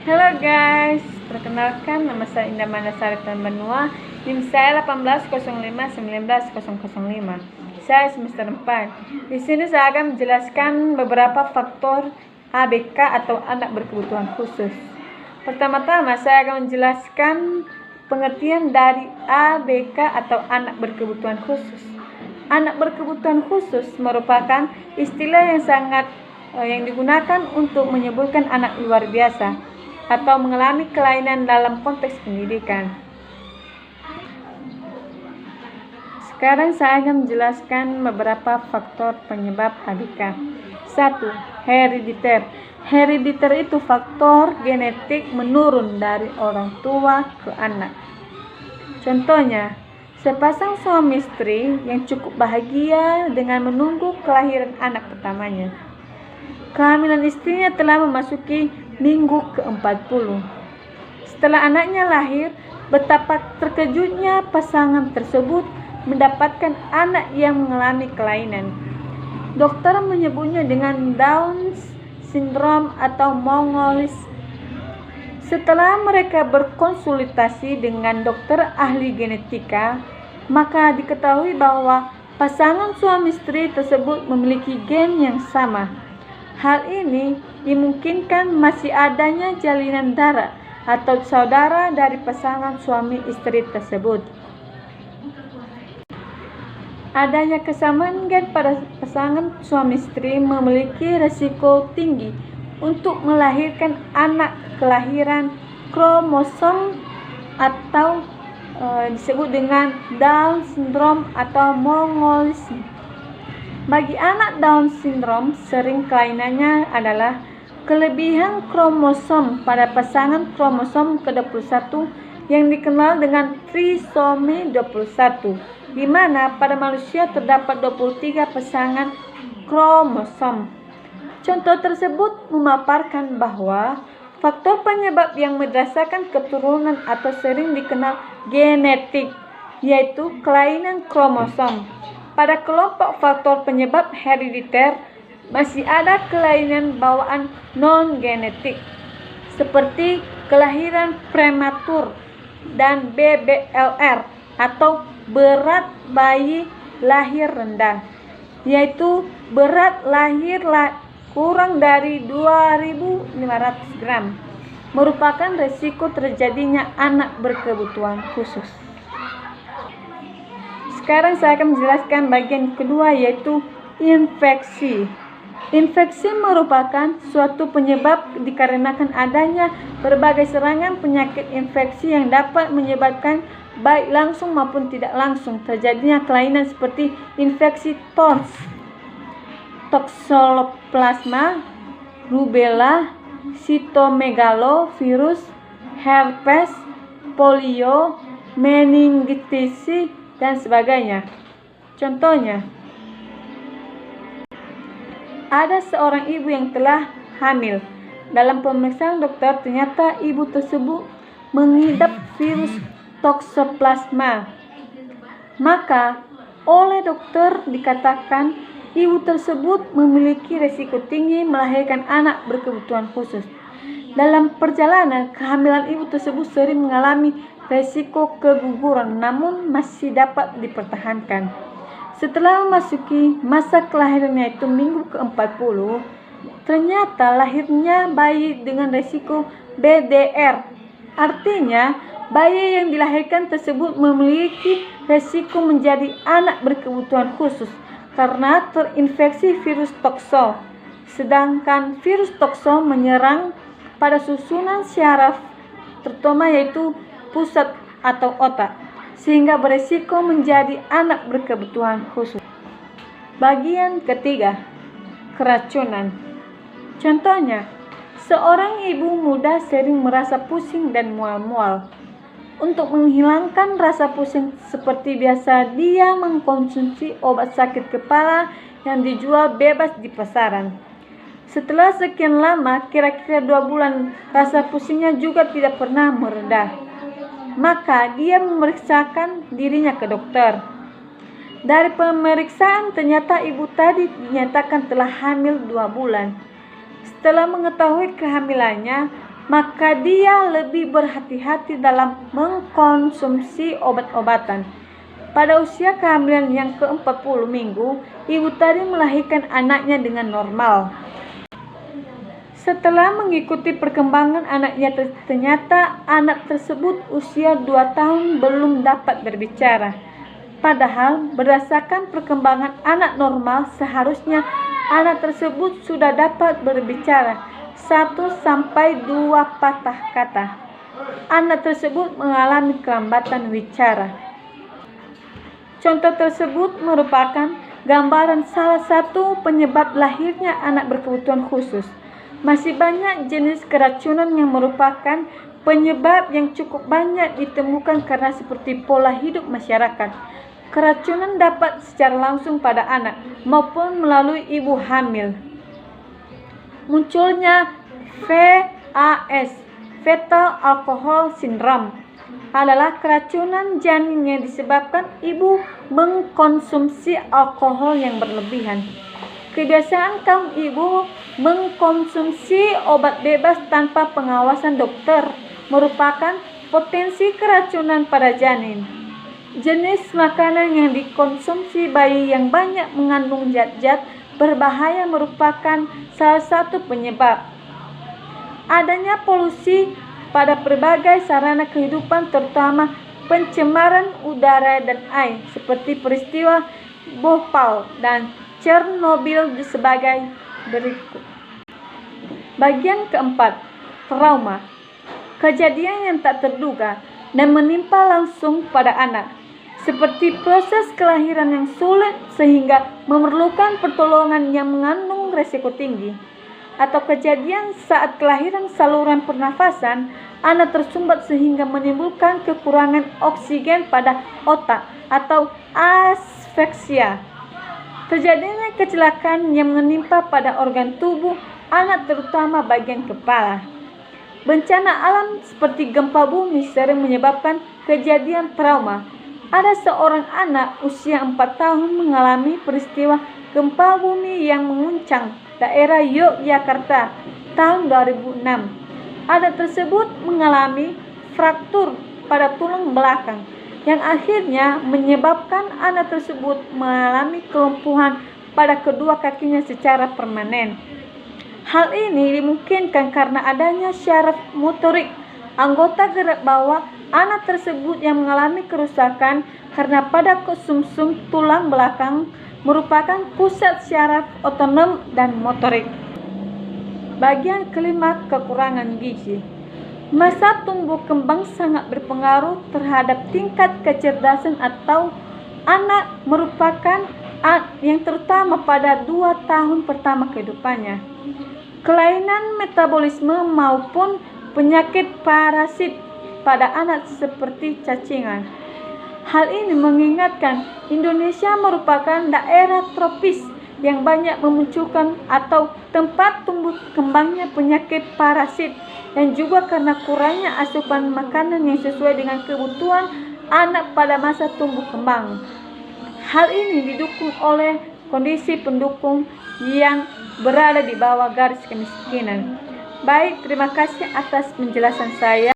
Halo guys, perkenalkan nama saya Indah Manasari Benua, NIM saya 18051905. Saya semester 4. Di sini saya akan menjelaskan beberapa faktor ABK atau anak berkebutuhan khusus. Pertama-tama saya akan menjelaskan pengertian dari ABK atau anak berkebutuhan khusus. Anak berkebutuhan khusus merupakan istilah yang digunakan untuk menyebutkan anak luar biasa atau mengalami kelainan dalam konteks pendidikan. Sekarang saya akan menjelaskan beberapa faktor penyebab ABK. 1. Herediter. Herediter itu faktor genetik menurun dari orang tua ke anak. Contohnya, sepasang suami istri yang cukup bahagia dengan menunggu kelahiran anak pertamanya. Kehamilan istrinya telah memasuki minggu ke-40. Setelah anaknya lahir, betapa terkejutnya pasangan tersebut mendapatkan anak yang mengalami kelainan. Dokter menyebutnya dengan Down syndrome atau Mongolisme. Setelah mereka berkonsultasi dengan dokter ahli genetika, maka diketahui bahwa pasangan suami istri tersebut memiliki gen yang sama. Hal ini dimungkinkan masih adanya jalinan darah atau saudara dari pasangan suami istri tersebut. Adanya kesamaan gen pada pasangan suami istri memiliki risiko tinggi untuk melahirkan anak kelahiran kromosom atau disebut dengan Down syndrome atau Mongolisme. Bagi anak Down syndrome, sering kelainannya adalah kelebihan kromosom pada pasangan kromosom ke-21 yang dikenal dengan trisomi 21, di mana pada manusia terdapat 23 pasangan kromosom. Contoh tersebut memaparkan bahwa faktor penyebab yang berdasarkan keturunan atau sering dikenal genetik, yaitu kelainan kromosom. Pada kelompok faktor penyebab herediter, masih ada kelainan bawaan non-genetik, seperti kelahiran prematur dan BBLR atau berat bayi lahir rendah, yaitu berat lahir kurang dari 2.500 gram, merupakan risiko terjadinya anak berkebutuhan khusus. Sekarang saya akan menjelaskan bagian kedua, yaitu infeksi. Infeksi merupakan suatu penyebab dikarenakan adanya berbagai serangan penyakit infeksi yang dapat menyebabkan baik langsung maupun tidak langsung terjadinya kelainan seperti infeksi TORS, toxoplasma, rubella, sitomegalovirus, herpes, polio, meningitis, dan sebagainya. Contohnya, ada seorang ibu yang telah hamil. Dalam pemeriksaan dokter, ternyata ibu tersebut mengidap virus toxoplasma. Maka, oleh dokter dikatakan ibu tersebut memiliki risiko tinggi melahirkan anak berkebutuhan khusus. Dalam perjalanan kehamilan, ibu tersebut sering mengalami risiko keguguran, namun masih dapat dipertahankan. Setelah memasuki masa kelahirannya itu minggu ke-40, ternyata lahirnya bayi dengan risiko BDR. Artinya, bayi yang dilahirkan tersebut memiliki risiko menjadi anak berkebutuhan khusus karena terinfeksi virus toxo. Sedangkan virus toxo menyerang pada susunan syaraf, terutama yaitu pusat atau otak, sehingga berisiko menjadi anak berkebutuhan khusus. Bagian ketiga, keracunan. Contohnya, seorang ibu muda sering merasa pusing dan mual-mual. Untuk menghilangkan rasa pusing seperti biasa, dia mengkonsumsi obat sakit kepala yang dijual bebas di pasaran. Setelah sekian lama, kira-kira 2 bulan, rasa pusingnya juga tidak pernah mereda. Maka dia memeriksakan dirinya ke dokter. Dari pemeriksaan ternyata ibu tadi dinyatakan telah hamil 2 bulan. Setelah mengetahui kehamilannya, maka dia lebih berhati-hati dalam mengkonsumsi obat-obatan. Pada usia kehamilan yang ke-40 minggu, ibu tadi melahirkan anaknya dengan normal. Setelah mengikuti perkembangan anaknya, ternyata anak tersebut usia 2 tahun belum dapat berbicara. Padahal berdasarkan perkembangan anak normal, seharusnya anak tersebut sudah dapat berbicara 1-2 patah kata. Anak tersebut mengalami kelambatan bicara. Contoh tersebut merupakan gambaran salah satu penyebab lahirnya anak berkebutuhan khusus. Masih banyak jenis keracunan yang merupakan penyebab yang cukup banyak ditemukan karena seperti pola hidup masyarakat. Keracunan dapat secara langsung pada anak maupun melalui ibu hamil. Munculnya VAS, Fetal Alcohol Syndrome, adalah keracunan janin yang disebabkan ibu mengkonsumsi alkohol yang berlebihan. Kebiasaan kaum ibu mengkonsumsi obat bebas tanpa pengawasan dokter merupakan potensi keracunan pada janin. Jenis makanan yang dikonsumsi bayi yang banyak mengandung zat-zat berbahaya merupakan salah satu penyebab. Adanya polusi pada berbagai sarana kehidupan, terutama pencemaran udara dan air, seperti peristiwa Bhopal dan Chernobyl sebagai berikut. Bagian keempat, trauma. Kejadian yang tak terduga dan menimpa langsung pada anak, seperti proses kelahiran yang sulit sehingga memerlukan pertolongan yang mengandung risiko tinggi, atau kejadian saat kelahiran saluran pernafasan anak tersumbat sehingga menimbulkan kekurangan oksigen pada otak atau asfiksia. Terjadinya kecelakaan yang menimpa pada organ tubuh anak, terutama bagian kepala. Bencana alam seperti gempa bumi sering menyebabkan kejadian trauma. Ada seorang anak usia 4 tahun mengalami peristiwa gempa bumi yang menguncang daerah Yogyakarta tahun 2006. Anak tersebut mengalami fraktur pada tulang belakang yang akhirnya menyebabkan anak tersebut mengalami kelumpuhan pada kedua kakinya secara permanen. Hal ini dimungkinkan karena adanya syaraf motorik anggota gerak bawah anak tersebut yang mengalami kerusakan karena pada sumsum tulang belakang merupakan pusat syaraf otonom dan motorik. Bagian kelima, kekurangan gizi. Masa tumbuh kembang sangat berpengaruh terhadap tingkat kecerdasan atau anak, merupakan yang terutama pada 2 tahun pertama kehidupannya. Kelainan metabolisme maupun penyakit parasit pada anak seperti cacingan. Hal ini mengingatkan Indonesia merupakan daerah tropis yang banyak memunculkan atau tempat tumbuh kembangnya penyakit parasit, dan juga karena kurangnya asupan makanan yang sesuai dengan kebutuhan anak pada masa tumbuh kembang. Hal ini didukung oleh kondisi pendukung yang berada di bawah garis kemiskinan. Baik, terima kasih atas penjelasan saya.